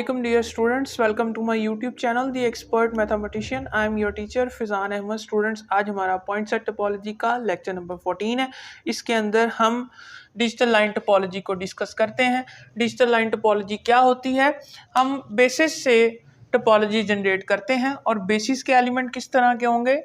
Assalamualaikum dear students, welcome to my YouTube channel The Expert Mathematician. I am your teacher Fizan Ahmad. Students, आज हमारा point set topology का lecture number 14 है. इसके अंदर हम डिजिटल लाइन टोपोलॉजी को डिस्कस करते हैं. डिजिटल लाइन टोपोलॉजी क्या होती है? हम बेसिस से टोपोलॉजी जनरेट करते हैं और बेसिस के एलिमेंट किस तरह के होंगे?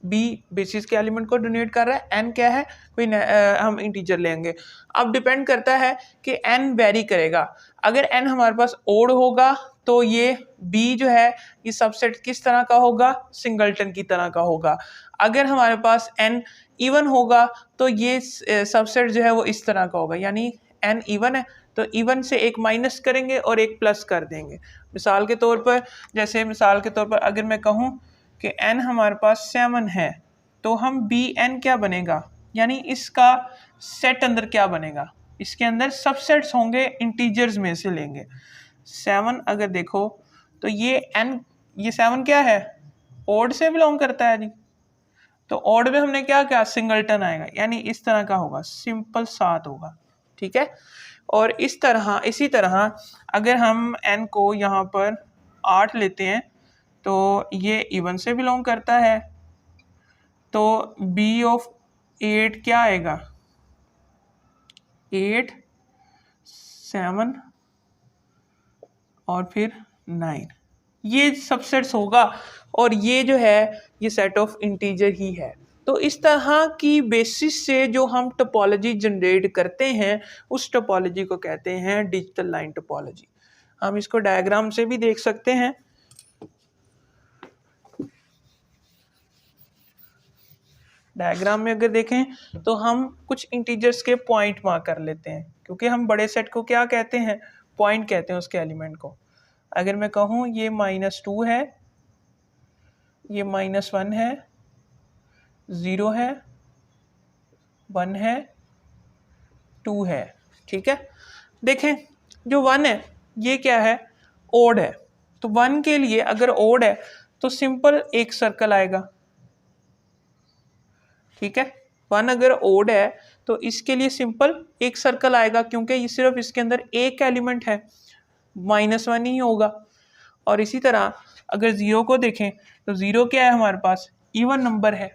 बी बेसिस के एलिमेंट को डोनेट कर रहा है, एन क्या है? कोई हम इंटीजर लेंगे. अब डिपेंड करता है कि एन वेरी करेगा. अगर एन हमारे पास ओड होगा तो ये बी जो है ये सबसेट किस तरह का होगा? सिंगलटन की तरह का होगा. अगर हमारे पास एन इवन होगा तो ये सबसेट जो है वो इस तरह का होगा. यानी एन इवन है तो इवन से एक माइनस करेंगे और एक प्लस कर देंगे. मिसाल के तौर पर अगर मैं कहूँ कि n हमारे पास 7 है तो हम bn क्या बनेगा, यानी इसका सेट अंदर क्या बनेगा? इसके अंदर सबसेट्स होंगे, इंटीजर्स में से लेंगे. 7 अगर देखो तो ये 7 क्या है? ओड से बिलोंग करता है जी. तो ओड में हमने क्या किया? सिंगलटन आएगा, यानी इस तरह का होगा, सिंपल 7 होगा. ठीक है. और इसी तरह अगर हम n को यहाँ पर 8 लेते हैं तो ये इवन से बिलोंग करता है, तो b ऑफ 8 क्या आएगा? 8, 7 और फिर 9. ये सबसेट्स होगा और ये जो है ये सेट ऑफ इंटीजर ही है. तो इस तरह की बेसिस से जो हम टोपोलॉजी जनरेट करते हैं उस टोपोलॉजी को कहते हैं डिजिटल लाइन टोपोलॉजी. हम इसको डायग्राम से भी देख सकते हैं. डायग्राम में अगर देखें तो हम कुछ इंटीजर्स के पॉइंट मार्क कर लेते हैं, क्योंकि हम बड़े सेट को क्या कहते हैं? पॉइंट कहते हैं उसके एलिमेंट को. अगर मैं कहूँ ये -2 है, ये -1 है, 0 है, 1 है, 2 है. ठीक है. देखें जो 1 है ये क्या है? ओड है. तो 1 के लिए अगर ओड है तो सिंपल एक सर्कल आएगा. ठीक है. 1 अगर ओड है तो इसके लिए सिंपल एक सर्कल आएगा, क्योंकि ये सिर्फ इसके अंदर एक एलिमेंट है, -1 ही होगा. और इसी तरह अगर 0 को देखें तो 0 क्या है हमारे पास? इवन नंबर है.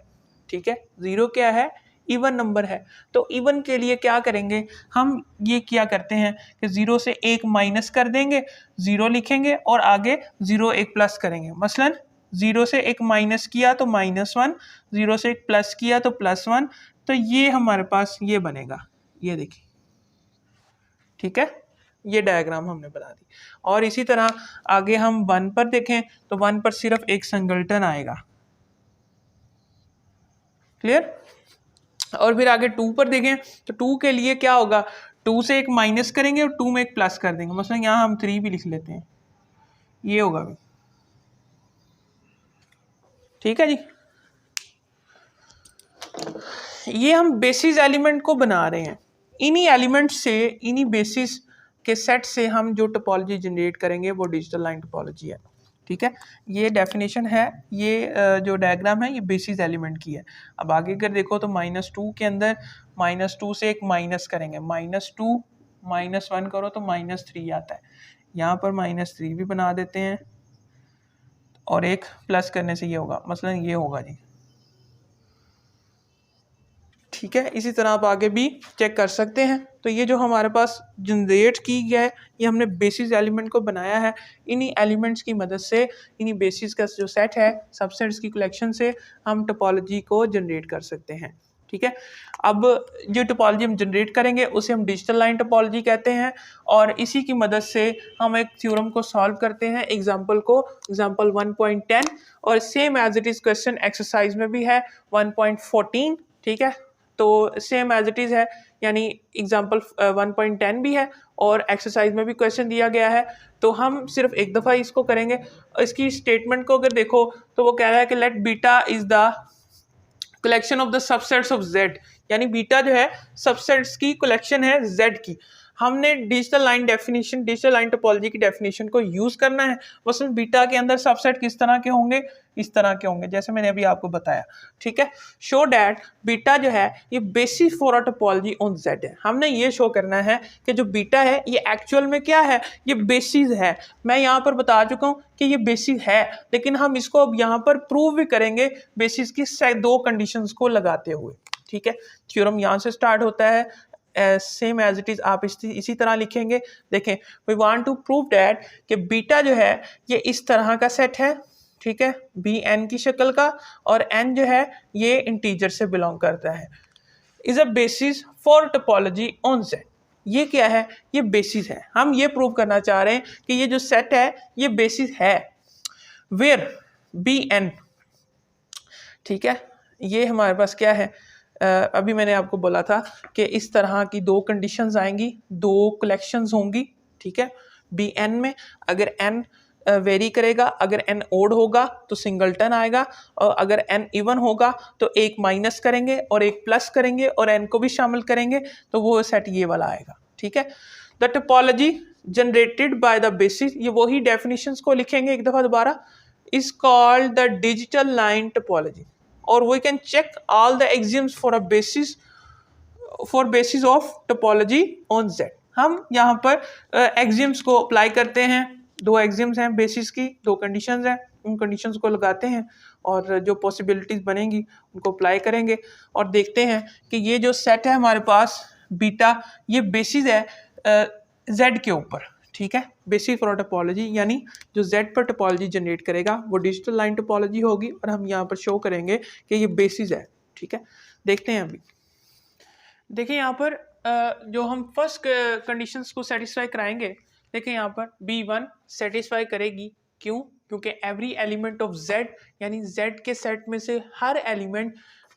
ठीक है. 0 क्या है? इवन नंबर है. तो इवन के लिए क्या करेंगे? हम ये क्या करते हैं कि 0 से एक माइनस कर देंगे, 0 लिखेंगे और आगे 0 एक प्लस करेंगे. मसलन 0 से एक माइनस किया तो -1, 0 से एक प्लस किया तो +1. तो ये हमारे पास ये बनेगा, ये देखिए. ठीक है. ये डायग्राम हमने बना दी. और इसी तरह आगे हम 1 पर देखें तो 1 पर सिर्फ एक सिंगलटन आएगा. क्लियर. और फिर आगे 2 पर देखें तो 2 के लिए क्या होगा? 2 से एक माइनस करेंगे और 2 में एक प्लस कर देंगे. मतलब यहाँ हम 3 भी लिख लेते हैं, ये होगा भी. ठीक है जी. ये हम बेसिस एलिमेंट को बना रहे हैं. इन्हीं एलिमेंट से, इन्हीं बेसिस के सेट से हम जो टोपोलॉजी जनरेट करेंगे वो डिजिटल लाइन टोपोलॉजी है. ठीक है. ये डेफिनेशन है, ये जो डायग्राम है ये बेसिस एलिमेंट की है. अब आगे अगर देखो तो -2 के अंदर -2 से एक माइनस करेंगे, -2 -1 करो तो -3 आता है. यहाँ पर -3 भी बना देते हैं और एक प्लस करने से ये होगा, मसलन ये होगा जी. ठीक है. इसी तरह आप आगे भी चेक कर सकते हैं. तो ये जो हमारे पास जनरेट की गया है ये हमने बेसिस एलिमेंट को बनाया है. इन्हीं एलिमेंट्स की मदद से, इन्हीं बेसिस का जो सेट है, सबसेट्स की कलेक्शन से हम टोपोलॉजी को जनरेट कर सकते हैं. ठीक है. अब जो टोपोलॉजी हम जनरेट करेंगे उसे हम डिजिटल लाइन टोपोलॉजी कहते हैं. और इसी की मदद से हम एक थ्योरम को सॉल्व करते हैं, एग्जाम्पल 1.10. और same as it is question exercise में भी है 1.14. ठीक है. तो सेम एज इट इज़ है, यानी एग्जाम्पल 1.10 भी है और एक्सरसाइज में भी क्वेश्चन दिया गया है. तो हम सिर्फ एक दफ़ा इसको करेंगे. इसकी स्टेटमेंट को अगर देखो तो वो कह रहा है कि let beta is the collection of the subsets of z, यानी बीटा जो है सबसेट्स की कलेक्शन है z की. हमने digital line definition, digital line topology की डेफिनेशन को यूज करना है। उसमें बीटा के अंदर सबसेट किस तरह के होंगे, इस तरह के होंगे जैसे मैंने अभी आपको बताया, ठीक है। शो डैट बीटा जो है ये basis for a topology on Z है। हमने ये शो करना है कि जो बीटा है ये एक्चुअल में क्या है, ये बेसिस है। मैं यहाँ पर बता चुका हूँ कि ये बेसिस है, लेकिन हम इसको अब यहाँ पर प्रूव भी करेंगे बेसिस की दो कंडीशंस को लगाते हुए, ठीक है। थ्योरम यहाँ से स्टार्ट होता है, सेम एज इट इज आप इसी तरह लिखेंगे। देखें, we want to prove that कि बीटा जो है ये इस तरह का सेट है, ठीक है, बी एन की शक्ल का, और एन जो है ये इंटीजर से बिलोंग करता है, is a basis for topology on Z. ये क्या है, ये बेसिस है। हम ये प्रूव करना चाह रहे हैं कि ये जो सेट है ये बेसिस है, वेयर बी एन, ठीक है। ये हमारे पास क्या है, अभी मैंने आपको बोला था कि इस तरह की दो कंडीशंस आएंगी, दो कलेक्शंस होंगी, ठीक है। बी एन में अगर एन वेरी करेगा, अगर एन ओड होगा तो सिंगलटन आएगा, और अगर एन इवन होगा तो एक माइनस करेंगे और एक प्लस करेंगे और एन को भी शामिल करेंगे, तो वो सेट ये वाला आएगा, ठीक है। The topology generated by the basis, ये वही डेफिनेशंस को लिखेंगे एक दफा दोबारा, is called the digital line topology, or we can check all the axioms for a basis of topology on Z। हम यहाँ पर axioms को अप्लाई करते हैं, दो axioms हैं बेसिस की, दो कंडीशंस हैं, उन कंडीशंस को लगाते हैं और जो पॉसिबिलिटीज बनेंगी उनको अप्लाई करेंगे और देखते हैं कि ये जो सेट है हमारे पास बीटा, ये बेसिस है Z के ऊपर, ठीक है। बेसिस फॉर टोपोलॉजी यानी जो Z पर टोपोलॉजी जनरेट करेगा वो डिजिटल लाइन टोपोलॉजी होगी, और हम यहाँ पर शो करेंगे कि ये बेसिस है, ठीक है। देखते हैं अभी, देखिए यहाँ पर जो हम फर्स्ट कंडीशंस को सेटिस्फाई कराएंगे, देखिए यहाँ पर B1 सेटिस्फाई करेगी, क्यों, क्योंकि एवरी एलिमेंट ऑफ Z यानी Z के सेट में से हर एलिमेंट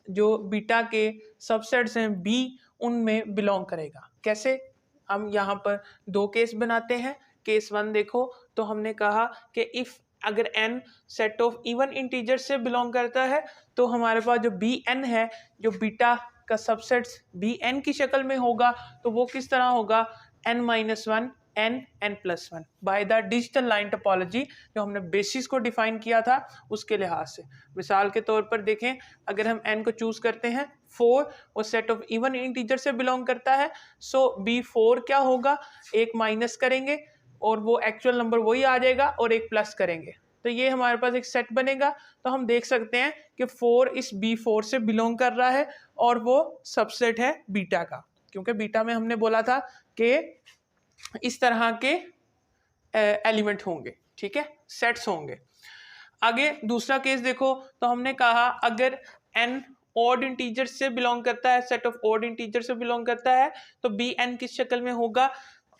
जो बीटा के सबसेट्स हैं B उनमें बिलोंग करेगा। कैसे, हम यहाँ पर दो केस बनाते हैं। केस 1 देखो, तो हमने कहा कि इफ अगर n set of even integer से बिलोंग करता है तो हमारे पास जो Bn है, जो बीटा का सबसेट्स Bn की शक्ल में होगा, तो वो किस तरह होगा, n-1 n+1 by the digital line topology, जो हमने बेसिस को डिफाइन किया था उसके लिहाज से। मिसाल के तौर पर देखें, अगर हम n को चूज करते हैं 4 और सेट ऑफ इवन इंटीजर से बिलोंग करता है, सो B4 क्या होगा, एक माइनस करेंगे और वो एक्चुअल नंबर वही आ जाएगा और एक प्लस करेंगे, तो ये हमारे पास एक सेट बनेगा। तो हम देख सकते हैं कि 4 इस B4 से बिलोंग कर रहा है और वो सबसेट है बीटा का, क्योंकि बीटा में हमने बोला था कि इस तरह के एलिमेंट होंगे, ठीक है, सेट्स होंगे। आगे दूसरा केस देखो, तो हमने कहा अगर n ऑड इंटीजर से बिलोंग करता है, सेट ऑफ ऑड इंटीजर से बिलोंग करता है, तो Bn किस शक्ल में होगा,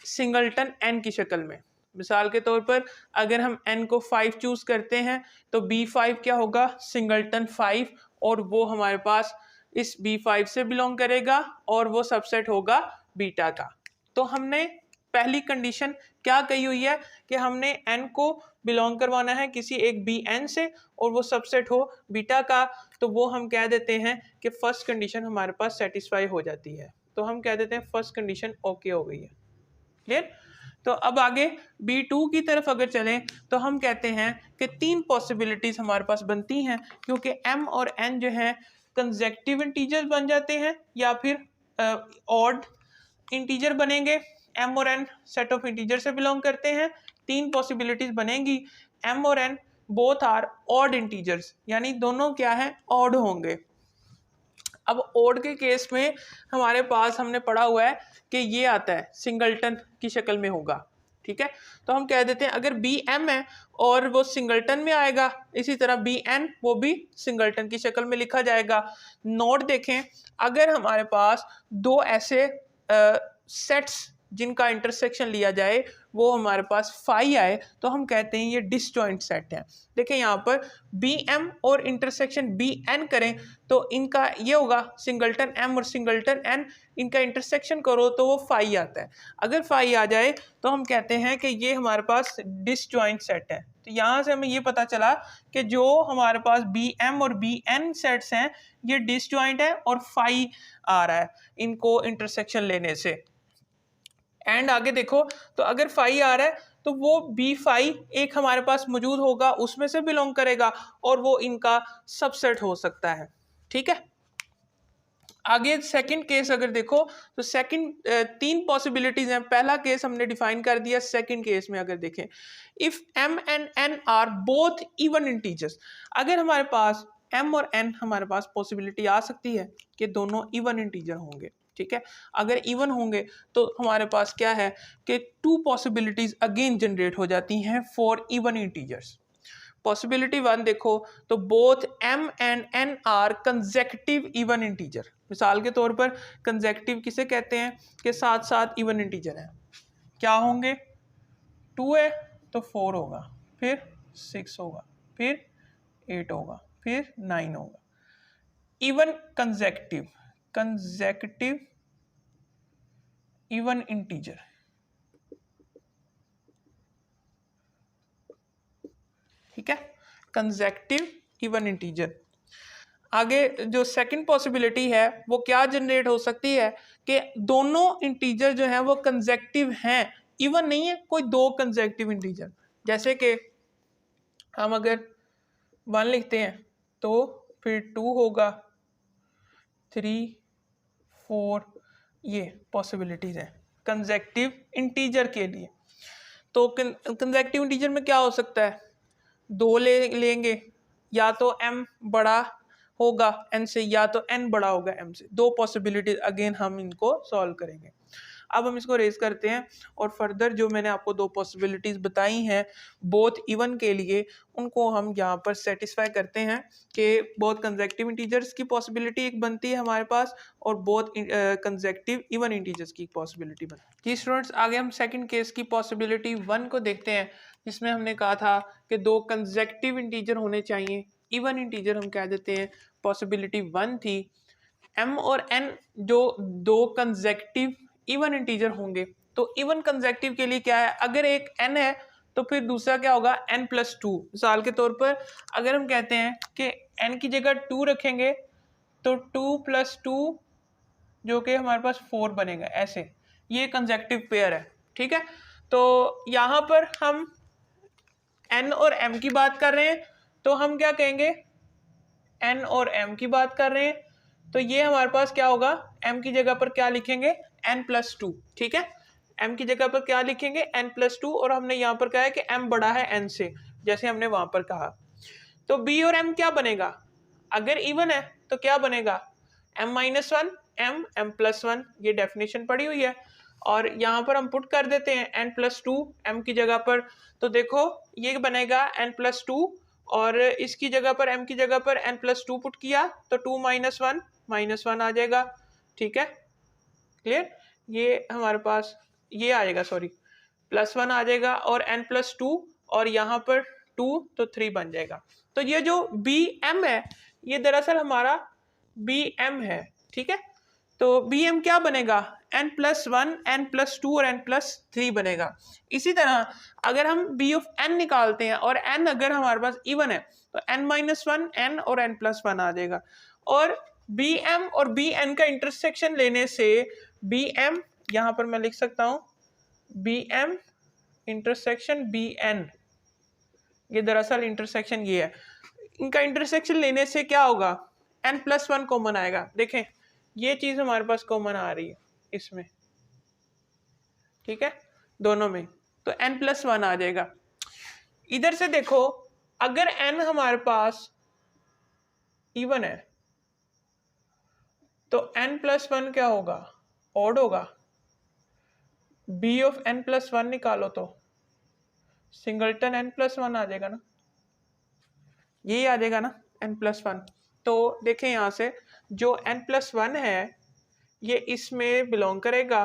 सिंगलटन n की शक्ल में। मिसाल के तौर पर अगर हम n को 5 चूज करते हैं तो B5 क्या होगा, सिंगलटन 5, और वो हमारे पास इस B5 से बिलोंग करेगा और वो सबसेट होगा बीटा का। तो हमने पहली कंडीशन क्या कही हुई है कि हमने n को बिलोंग करवाना है किसी एक Bn से और वो सबसेट हो बीटा का, तो वो हम कह देते हैं कि फर्स्ट कंडीशन हमारे पास सेटिस्फाई हो जाती है, तो हम कह देते हैं फर्स्ट कंडीशन ओके हो गई है। क्लियर। तो अब आगे B2 की तरफ अगर चलें तो हम कहते हैं कि 3 पॉसिबिलिटीज हमारे पास बनती हैं, क्योंकि m और n जो हैं कंसेक्यूटिव इंटीजर्स बन जाते हैं या फिर ऑड इंटीजर बनेंगे। m और n सेट ऑफ इंटीजर से बिलोंग करते हैं, 3 पॉसिबिलिटीज बनेंगी। m और n both are odd integers, यानी दोनों क्या है, ऑड होंगे। अब ऑड के केस में हमारे पास हमने पढ़ा हुआ है कि ये आता है सिंगलटन की शक्ल में होगा, ठीक है। तो हम कह देते हैं अगर Bm है और वो सिंगलटन में आएगा, इसी तरह Bn वो भी सिंगलटन की शक्ल में लिखा जाएगा। नोट देखें, अगर हमारे पास दो ऐसे सेट्स जिनका इंटरसेक्शन लिया जाए वो हमारे पास फाई आए, तो हम कहते हैं ये डिसजॉइंट सेट है। देखें यहाँ पर Bm और इंटरसेक्शन Bn करें तो इनका ये होगा सिंगलटन m और सिंगलटन n, इनका इंटरसेक्शन करो तो वो फाई आता है। अगर फाई आ जाए तो हम कहते हैं कि ये हमारे पास डिसजॉइंट सेट है। तो यहाँ से हमें ये पता चला कि जो हमारे पास Bm और Bn सेट्स हैं ये डिसजॉइंट है और फाई आ रहा है इनको इंटरसेक्शन लेने से। एंड आगे देखो, तो अगर फाई आ रहा है तो वो बी फाई एक हमारे पास मौजूद होगा, उसमें से बिलोंग करेगा और वो इनका सबसेट हो सकता है। ठीक है, आगे सेकंड केस अगर देखो तो सेकंड तीन पॉसिबिलिटीज हैं। पहला केस हमने डिफाइन कर दिया। सेकंड केस में अगर देखें, if m and n are both even integers, अगर हमारे पास m और n हमारे पास पॉसिबिलिटी आ सकती है कि दोनों इवन इंटीजर होंगे। ठीक है, अगर इवन होंगे तो हमारे पास क्या है कि टू पॉसिबिलिटीज अगेन जनरेट हो जाती हैं for even integers. Possibility one देखो तो both m and n are consecutive even integer. मिसाल के तौर पर कंसेक्यूटिव किसे कहते हैं कि साथ साथ इवन इंटीजर हैं। क्या होंगे, 2 है तो 4 होगा, फिर 6 होगा, फिर 8 होगा, फिर 9 होगा। Even consecutive even integer. ठीक है, कंसेक्यूटिव इवन इंटीजर। आगे जो सेकंड पॉसिबिलिटी है वो क्या जनरेट हो सकती है कि दोनों इंटीजर जो हैं वो कंसेक्यूटिव हैं, इवन नहीं है, कोई दो कंसेक्यूटिव इंटीजर। जैसे कि हम अगर 1 लिखते हैं तो फिर 2 होगा, 3, 4, ये पॉसिबिलिटीज हैं कंसेक्यूटिव इंटीजर के लिए। तो कंसेक्यूटिव इंटीजर में क्या हो सकता है, 2 लेंगे, या तो m बड़ा होगा n से या तो n बड़ा होगा m से। दो पॉसिबिलिटीज अगेन हम इनको सॉल्व करेंगे। अब हम इसको रेज करते हैं और फर्दर जो मैंने आपको दो पॉसिबिलिटीज बताई हैं बोथ इवन के लिए, उनको हम यहाँ पर सेटिस्फाई करते हैं कि बोथ कंसेक्यूटिव इंटीजर्स की पॉसिबिलिटी एक बनती है हमारे पास और बोथ कंसेक्यूटिव इवन इंटीजर्स की पॉसिबिलिटी बनती है। जी स्टूडेंट्स, आगे हम सेकंड केस की पॉसिबिलिटी 1 को देखते हैं, जिसमें हमने कहा था कि दो कंसेक्यूटिव इंटीजर होने चाहिए, इवन इंटीजर हम कह देते हैं। पॉसिबिलिटी 1 थी m और n जो दो कंसेक्यूटिव इवन इंटीजर होंगे। तो इवन कंसेक्यूटिव के लिए क्या है, अगर एक n है तो फिर दूसरा क्या होगा n+2। मिसाल के तौर पर अगर हम कहते हैं कि n की जगह 2 रखेंगे तो 2+2 जो कि हमारे पास 4 बनेगा, ऐसे ये कंसेक्यूटिव पेयर है। ठीक है, तो यहाँ पर हम n और m की बात कर रहे हैं तो हम क्या कहेंगे, n और m की बात कर रहे हैं तो ये हमारे पास क्या होगा, m की जगह पर क्या लिखेंगे n+2। ठीक है, m की जगह पर क्या लिखेंगे n+2, और हमने यहाँ पर कहा है कि m बड़ा है n से, जैसे हमने वहां पर कहा। तो b और m क्या बनेगा, अगर इवन है तो क्या बनेगा m-1 m+1, ये डेफिनेशन पड़ी हुई है। और यहाँ पर हम पुट कर देते हैं n+2 m की जगह पर, तो देखो ये बनेगा n+2 और इसकी जगह पर m की जगह पर n+2 पुट किया तो 2 - 1 आ जाएगा। ठीक है, क्लियर, ये हमारे पास ये आएगा, सॉरी +1 आ जाएगा और n+2 और यहाँ पर 2 तो 3 बन जाएगा। तो ये जो bm है ये दरअसल हमारा bm है। ठीक है, तो bm क्या बनेगा n+1 n+2 और n+3 बनेगा। इसी तरह अगर हम b ऑफ n निकालते हैं और n अगर हमारे पास इवन है तो n-1 n और n+1 आ जाएगा। और bm और bn का इंटरसेक्शन लेने से bm यहाँ पर मैं लिख सकता हूँ bm इंटरसेक्शन bn, ये दरअसल इंटरसेक्शन ये है। इनका इंटरसेक्शन लेने से क्या होगा, n+1 कॉमन आएगा। देखें ये चीज हमारे पास कॉमन आ रही है इसमें। ठीक है, दोनों में, तो n+1 आ जाएगा। इधर से देखो अगर n हमारे पास इवन है तो n+1 क्या होगा, ऑड होगा। b ऑफ n+1 निकालो तो सिंगलटन n+1 आ जाएगा ना, यही आ जाएगा ना n+1। तो देखें यहाँ से जो n+1 है ये इसमें बिलोंग करेगा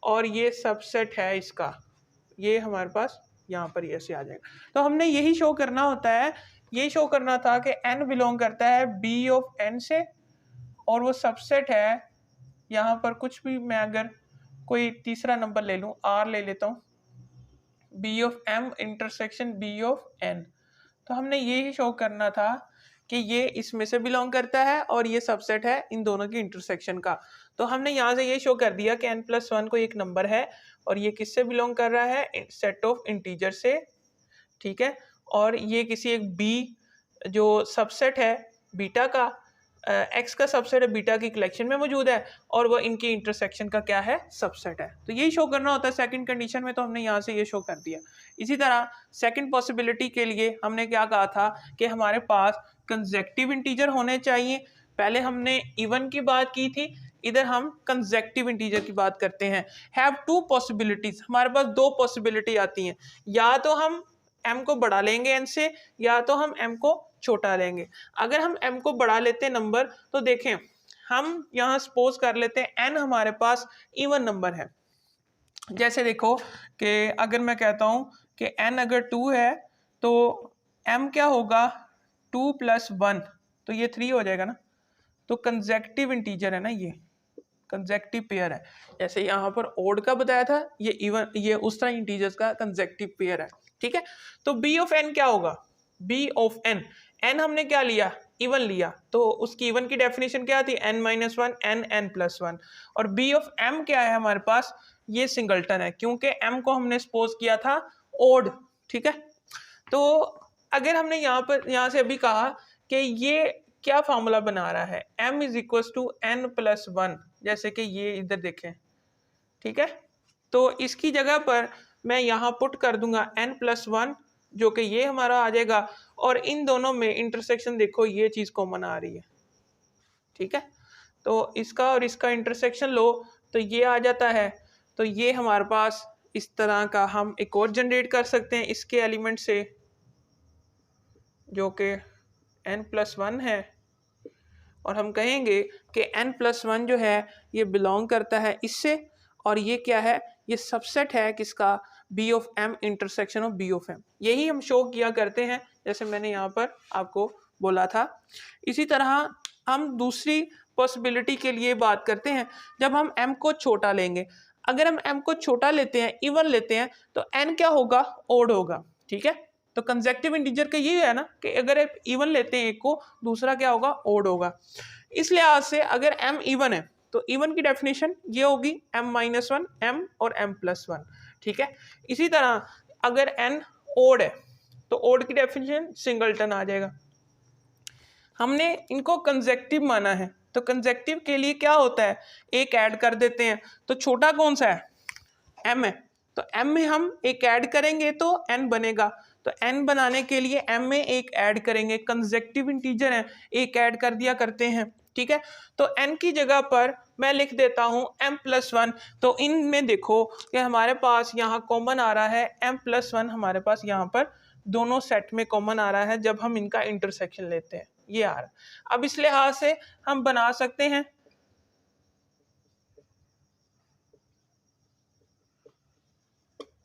और ये सबसेट है इसका, ये हमारे पास यहाँ पर ऐसे आ जाएगा। तो हमने यही शो करना होता है, यही शो करना था कि n बिलोंग करता है b ऑफ n से और वो सबसेट है, यहाँ पर कुछ भी मैं अगर कोई तीसरा नंबर ले लूँ, r ले लेता हूँ, b of m intersection b of n। तो हमने यही शो करना था कि ये इसमें से बिलोंग करता है और ये सबसेट है इन दोनों की इंटरसेक्शन का। तो हमने यहाँ से ये शो कर दिया कि n+1 कोई एक नंबर है और ये किससे बिलोंग कर रहा है, सेट ऑफ इंटीजर से, ठीक है। और ये किसी एक b जो सबसेट है बीटा का, x का सबसेट है बीटा की कलेक्शन में मौजूद है और वो इनकी इंटरसेक्शन का क्या है, सबसेट है। तो यही शो करना होता है सेकंड कंडीशन में, तो हमने यहाँ से ये शो कर दिया। इसी तरह सेकंड पॉसिबिलिटी के लिए हमने क्या कहा था कि हमारे पास कंसेक्टिव इंटीजर होने चाहिए। पहले हमने इवन की बात की थी, इधर हम कंसेक्टिव इंटीजर की बात करते हैं। हैव टू पॉसिबिलिटीज, हमारे पास दो पॉसिबिलिटी आती हैं, या तो हम m को बढ़ा लेंगे n से या तो हम m को छोटा लेंगे। अगर हम m को बढ़ा लेते हैं नंबर, तो देखें हम यहाँ सपोज कर लेते हैं n हमारे पास इवन नंबर है। जैसे देखो कि अगर मैं कहता हूँ कि n अगर 2 है तो m क्या होगा, 2 + 1, तो ये 3 हो जाएगा ना। तो कंसेक्टिव इंटीजर है ना, ये कंसेक्टिव पेयर है। जैसे यहाँ पर ओड का बताया था, ये इवन, ये उस तरह इंटीजर्स का कंसेक्टिव पेयर है, ठीक है। तो b ऑफ n क्या होगा, b ऑफ n, n हमने क्या लिया, इवन लिया, तो उसकी इवन की डेफिनेशन क्या थी, n-1 n+1। और b ऑफ m क्या है हमारे पास, ये सिंगलटन है क्योंकि m को हमने सपोज किया था ओड, ठीक है। तो अगर हमने यहाँ से अभी कहा कि ये क्या फार्मूला बना रहा है, m = n+1, जैसे कि ये इधर देखें, ठीक है। तो इसकी जगह पर मैं यहाँ पुट कर दूंगा n+1, जो कि ये हमारा आ जाएगा, और इन दोनों में इंटरसेक्शन देखो ये चीज़ कॉमन आ रही है, ठीक है। तो इसका और इसका इंटरसेक्शन लो तो ये आ जाता है। तो ये हमारे पास इस तरह का हम एक और जनरेट कर सकते हैं इसके एलिमेंट से, जो कि n+1 है, और हम कहेंगे कि n+1 जो है ये बिलोंग करता है इससे, और ये क्या है, ये सबसेट है किसका, b of m intersection of b of m। यही हम शो किया करते हैं जैसे मैंने यहाँ पर आपको बोला था। इसी तरह हम दूसरी पॉसिबिलिटी के लिए बात करते हैं, जब हम m को छोटा लेंगे। अगर हम m को छोटा लेते हैं, इवन लेते हैं, तो n क्या होगा, ओड होगा, ठीक है। तो कंसेक्टिव इंटीजर का ये है ना कि अगर आप इवन लेते हैं एक को, दूसरा क्या होगा, ओड होगा। इस लिहाज से अगर m इवन है तो इवन की डेफिनेशन ये होगी m-1 m और m+1, ठीक है। इसी तरह अगर n ओड है तो ओड की डेफिनेशन सिंगलटन आ जाएगा। हमने इनको कंसेक्टिव माना है, तो कंसेक्टिव के लिए क्या होता है, एक ऐड कर देते हैं। तो छोटा कौन सा है, m है, तो m में हम एक ऐड करेंगे तो n बनेगा। तो n बनाने के लिए m में एक ऐड करेंगे, कंसेक्टिव इंटीजर है, एक ऐड कर दिया करते हैं, ठीक है। तो n की जगह पर मैं लिख देता हूँ m+1। तो इनमें देखो कि हमारे पास यहाँ कॉमन आ रहा है m+1, हमारे पास यहाँ पर दोनों सेट में कॉमन आ रहा है जब हम इनका इंटरसेक्शन लेते हैं, ये आ रहा है। अब इस लिहाज से हम बना सकते हैं,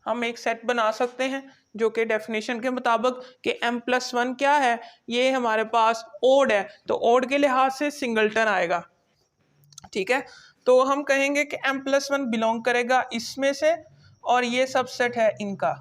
हम एक सेट बना सकते हैं जो कि डेफिनेशन के मुताबिक कि m+1 क्या है, ये हमारे पास ओड है, तो ओड के लिहाज से सिंगलटन आएगा, ठीक है। तो हम कहेंगे कि m+1 बिलोंग करेगा इसमें से, और ये सबसेट है इनका।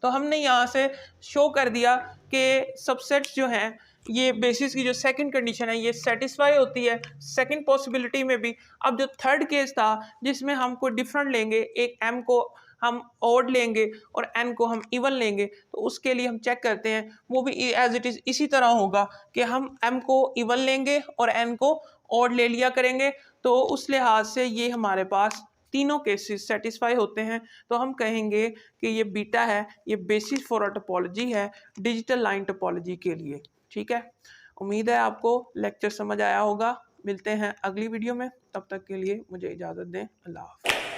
तो हमने यहाँ से शो कर दिया कि सबसेट्स जो हैं, ये बेसिस की जो सेकंड कंडीशन है ये सेटिस्फाई होती है सेकंड पॉसिबिलिटी में भी। अब जो थर्ड केस था जिसमें हम कोई डिफरेंट लेंगे, एक m को हम ओड लेंगे और n को हम इवन लेंगे, तो उसके लिए हम चेक करते हैं, वो भी एज इट इज़ इसी तरह होगा कि हम m को इवन लेंगे और n को ओड ले लिया करेंगे। तो उस लिहाज से ये हमारे पास तीनों केसेस सेटिस्फाई होते हैं। तो हम कहेंगे कि ये बीटा है, ये बेसिस फॉर अ टोपोलॉजी है डिजिटल लाइन टोपोलॉजी के लिए, ठीक है। उम्मीद है आपको लेक्चर समझ आया होगा। मिलते हैं अगली वीडियो में, तब तक के लिए मुझे इजाज़त दें। अल्लाह हाफ़िज़।